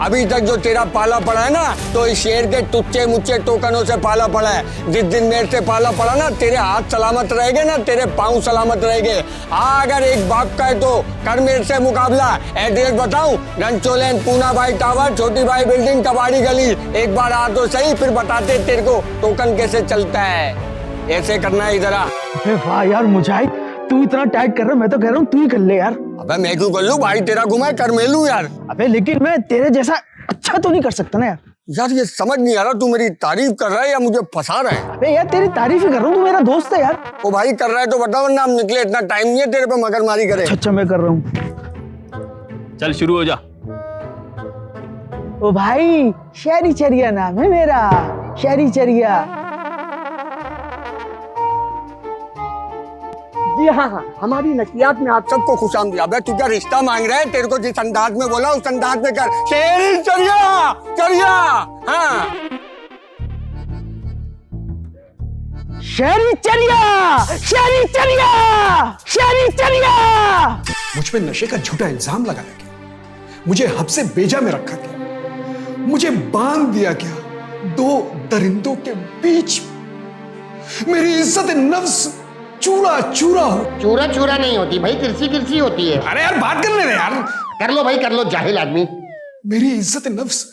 अभी तक जो तेरा पाला पड़ा है ना, तो इस शेर के टुच्चे मुच्चे टोकनों से पाला पड़ा है। जिस दिन मेरे से पाला पड़ा ना, तेरे हाथ सलामत रहेंगे ना, तेरे पाँव सलामत रहेंगे। अगर एक बाप का है तो कर मेरे से मुकाबला। एड्रेस बताऊं? रंचोलेन, पूना भाई टावर, छोटी भाई बिल्डिंग, कबाड़ी गली। एक बार आ तो सही, फिर बताते तेरे को टोकन कैसे चलता है। ऐसे करना है जरा। वाह यार मुजाहिद, तू इतना टाइट कर रहा है, मैं तो कह रहा हूँ तू ही कर ले यार। अबे मैं क्यों कर लूं, भाई तेरा घुमा कर मैं लूं यार। अबे लेकिन मैं तेरे जैसा अच्छा तो नहीं कर सकता ना यार। यार ये समझ नहीं आ रहा, तू मेरी तारीफ कर रहा है या मुझे फंसा रहा है? अबे यार तेरी तारीफ ही कर रहा हूँ, तू मेरा दोस्त है यार। ओ भाई कर रहा है तो बता, वरना हम निकले, इतना टाइम नहीं है तेरे पे मगरमारी करे। अच्छा मैं कर रहा हूँ। चल शुरू हो जा। ओ भाई शेरी चरिया नाम है मेरा, शेरी चरिया। जी हाँ हाँ, हमारी नशियात में आप सबको खुश आमदीद। तू क्या रिश्ता मांग रहा है? तेरे को जिस अंदाज में बोला उस अंदाज में कर। शेरी चलिया चलिया। हाँ शहरी चलिया, शहरी चलिया, शहरी चलिया। मुझ पे नशे का झूठा इल्जाम लगाया गया, मुझे हब्से बेजा में रखा गया, मुझे बांध दिया गया दो दरिंदों के बीच। मेरी इज्जत नफ्स चूरा चूरा हो। चूरा चूरा नहीं होती भाई, किरसी किरसी होती है। अरे यार बात कर ले यार। कर लो भाई कर लो, जाहिल आदमी। मेरी इज्जत नफ्स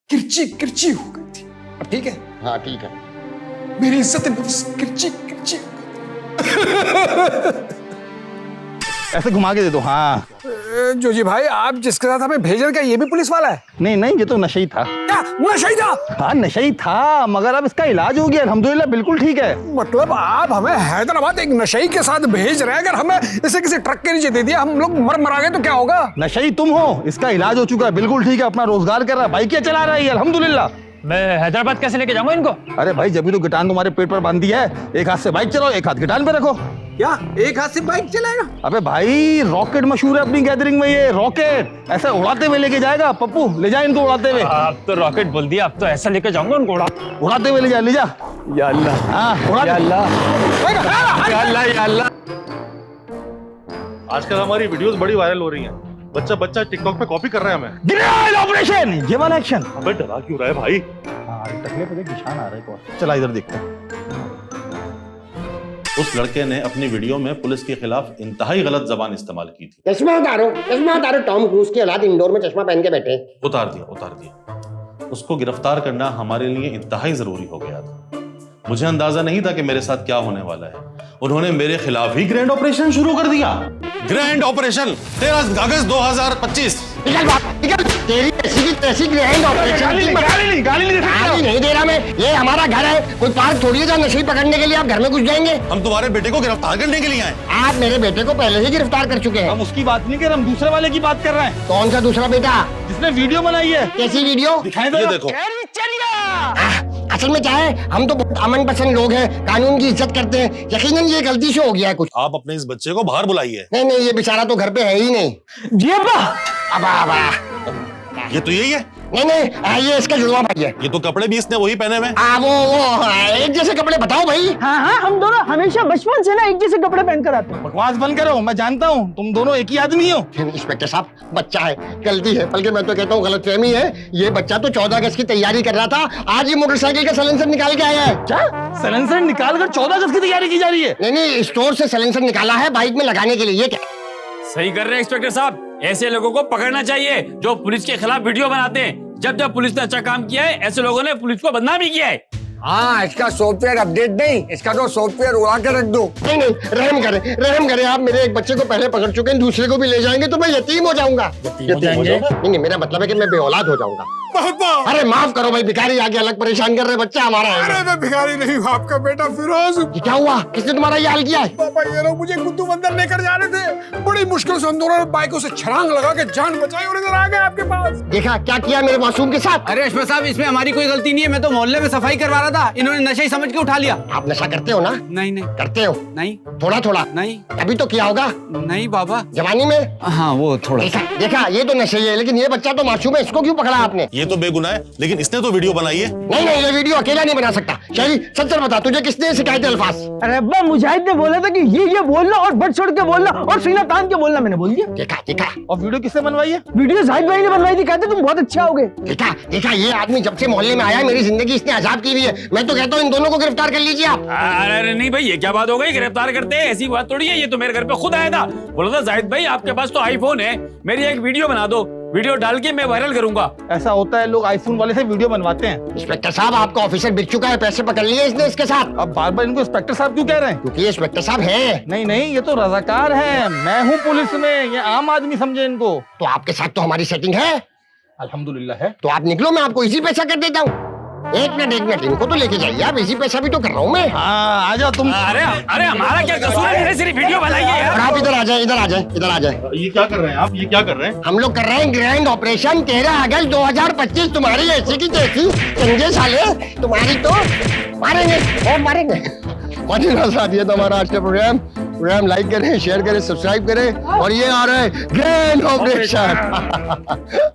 किरची किरची हो गई थी। अब ठीक है? हाँ ठीक है। मेरी इज्जत नफ्स किरची किरची। ऐसे घुमा के दे दो। हाँ जो जी भाई, आप जिसके साथ हमें भेज रहे, क्या ये भी पुलिस वाला है? नहीं नहीं, ये तो नशा ही था। क्या नशा ही था? हाँ नशा ही था, मगर अब इसका इलाज हो गया अल्हम्दुलिल्लाह, बिल्कुल ठीक है। मतलब आप हमें हैदराबाद एक नशई के साथ भेज रहे हैं? अगर हमें इसे किसी ट्रक के नीचे दे दिया, हम लोग मर गए तो क्या होगा? नशई तुम हो, इसका इलाज हो चुका है, बिल्कुल ठीक है, अपना रोजगार कर रहा है, बाइक चला रहा है अल्हम्दुलिल्लाह। मैं हैदराबाद कैसे लेके जाऊंगा इनको? अरे भाई जब भी तो गिटान तुम्हारे पेट पर बांधी है, एक हाथ से बाइक चलाओ, एक हाथ गिटान पे रखो। क्या एक हाथ से बाइक चलाएगा? अबे भाई रॉकेट मशहूर है अपनी गैदरिंग में, ये रॉकेट ऐसे उड़ाते हुए लेके जाएगा। पप्पू ले जा इनको उड़ाते हुए। आप तो रॉकेट बोल दिया, अब तो ऐसा लेके जाऊंगा उनको उड़ाते हुए ले जा, ले जा। या अल्लाह, हाँ या अल्लाह, या अल्लाह, या अल्लाह। आजकल हमारी वीडियोस बड़ी वायरल हो रही हैं। बच्चा बच्चा टिकटॉक पे कॉपी कर रहा है हमें। ग्रेनेड ऑपरेशन, ये वाला एक्शन। अबे डरा क्यों रहा है भाई? टकले पे देख निशान आ रहा है कौन। चला इधर देखते हैं। उस लड़के ने अपनी वीडियो में पुलिस के खिलाफ इंतहाई गलत जबान इस्तेमाल की थी। चश्मा उतारो, टॉम क्रूज के औलाद इंडोर में चश्मा पहन के बैठे। उतार दिया। उसको गिरफ्तार करना हमारे लिए इंतहाई जरूरी हो गया था। मुझे अंदाजा नहीं था कि मेरे साथ क्या होने वाला है। उन्होंने मेरे खिलाफ ही ग्रैंड ऑपरेशन शुरू कर दिया। ग्रैंड ऑपरेशन 13 अगस्त 2025। निकल, तेरी ऐसी ग्रैंड ऑपरेशन। गाली नहीं दे रहा मैं, ये हमारा घर है, कोई पार्क थोड़ी है जहाँ नशे पकड़ने के लिए आप घर में घुस जाएंगे। हम तुम्हारे बेटे को गिरफ्तार करने के लिए आए। आप मेरे बेटे को पहले ही गिरफ्तार कर चुके हैं। हम उसकी बात नहीं कर रहे, हम दूसरे वाले की बात कर रहे हैं। कौन सा दूसरा बेटा? जिसने वीडियो बनाई है। कैसी वीडियो? दिखाई दे। ये देखो। असल में क्या है, हम तो बहुत अमन पसंद लोग हैं, कानून की इज्जत करते हैं। यकीनन ये गलती से हो गया है कुछ। आप अपने इस बच्चे को बाहर बुलाइए। नहीं, ये बेचारा तो घर पे है ही नहीं। जी अब्बा। ये तो यही है। नहीं, ये इसका जुड़वा भाई है। ये तो कपड़े भी इसने वही पहने हुए। वो एक जैसे कपड़े बताओ भाई। हाँ, हम दोनों हमेशा बचपन से ना एक जैसे कपड़े पहन कर आते हैं। बकवास बंद करो, मैं जानता हूँ तुम दोनों एक ही आदमी हो। इंस्पेक्टर साहब, बच्चा है, गलती है, बल्कि मैं तो कहता हूँ गलतफहमी है। ये बच्चा तो 14 अगस्त की तैयारी कर रहा था, आज ये मोटरसाइकिल का साइलेंसर निकाल के आया है। क्या साइलेंसर निकाल कर 14 अगस्त की तैयारी की जा रही है? नहीं, स्टोर से साइलेंसर निकाला है बाइक में लगाने के लिए। ये क्या? सही कर रहे हैं इंस्पेक्टर साहब, ऐसे लोगों को पकड़ना चाहिए जो पुलिस के खिलाफ वीडियो बनाते हैं। जब पुलिस ने अच्छा काम किया है, ऐसे लोगों ने पुलिस को बदनामी किया है। हाँ, इसका सॉफ्टवेयर अपडेट नहीं, इसका तो सॉफ्टवेयर उड़ा के रख दो। नहीं, रहम करें आप। मेरे एक बच्चे को पहले पकड़ चुके हैं, दूसरे को भी ले जाएंगे तो मैं यतीम हो जाऊंगा। नहीं, मेरा मतलब है कि मैं बेऔलाद हो जाऊंगा। अरे माफ करो भाई, भिखारी आगे अलग परेशान कर रहे, बच्चा हमारा है। अरे मैं भिखारी नहीं हूँ, आपका बेटा फिरोज। क्या हुआ? किसने तुम्हारा ये हाल किया है? पापा, ये लोग मुझे गुद्दू बंदर लेकर जा रहे थे, बड़ी मुश्किल से उन दोनों ने बाइकों से छलांग लगा के जान बचाई और इधर आ गए आपके पास। देखा क्या किया मेरे मासूम के साथ? अरे अशफाक साहब, इसमें हमारी कोई गलती नहीं है, मैं तो मोहल्ले में सफाई करवा रहा था, इन्होंने नशा ही समझ के उठा लिया। आप नशा करते हो ना? नहीं। करते हो? नहीं। थोड़ा? नहीं। अभी तो किया होगा? नहीं बाबा। जवानी में? हाँ, वो थोड़ा। देखा, ये तो नशे है, लेकिन ये बच्चा तो मासूम है, इसको क्यों पकड़ा आपने? ये तो बेगुनाह है, लेकिन इसने तो वीडियो बनाई है। नहीं, ये वीडियो अकेला नहीं बना सकता। शहरी, सच बता, तुझे किसने सिखाए थे अल्फाज? अरे अब्बा, मुजाहिद ने बोला था कि ये बोलना और बट छोड़ के बोलना और सीना तान के बोलना, मैंने बोल दिया। देखा। और वीडियो किसने बनवाई है? वीडियो जाहिद भाई ने बनवाई थी, कहते तुम बहुत अच्छा हो गए। देखा, ये आदमी जब से मोहल्ले में आया है, मेरी जिंदगी इसने आजाद की हुई है। मैं तो कहता हूँ इन दोनों को गिरफ्तार कर लीजिए आप। अरे नहीं भाई, ये क्या बात हो गई? गिरफ्तार करते हैं, ऐसी बात थोड़ी है। ये तो मेरे घर पे खुद आया था, बोला था जाहिद भाई आपके पास तो आईफोन है, मेरी एक वीडियो बना दो, वीडियो डाल के मैं वायरल करूंगा। ऐसा होता है, लोग आईफोन वाले से वीडियो बनवाते हैं। इंस्पेक्टर साहब, आपका ऑफिसर बिक चुका है, पैसे पकड़ लिए इसने इसके साथ। अब बार बार इनको इंस्पेक्टर साहब क्यों कह रहे हैं? क्योंकि ये इंस्पेक्टर साहब है। नहीं, ये तो रजाकार है, मैं हूँ पुलिस में, ये आम आदमी समझे इनको। तो आपके साथ तो हमारी सेटिंग है। अल्हम्दुलिल्लाह है। तो आप निकलो, मैं आपको इसी पैसा कर देता हूँ। एक मिनट, इनको तो लेके जाइए आप, इसी पैसा भी तो कर रहा हूँ मैं। हाँ, आ जाओ तुम। अरे हमारा क्या कसूर है? मेरे सिर्फ वीडियो बनाइए यार। आप इधर आ जाए। ये क्या कर रहे हैं आप? ये क्या कर रहे हैं? हम लोग कर रहे हैं ग्रैंड ऑपरेशन 13 अगस्त 2025। तुम्हारी ऐसी की तैसी चंगे साले, तुम्हारी तो मारेंगे। साथ ये तो हमारा आज का प्रोग्राम लाइक करें, शेयर करें, सब्सक्राइब करें, और ये आ रहा है ग्रैंड ऑपरेशन।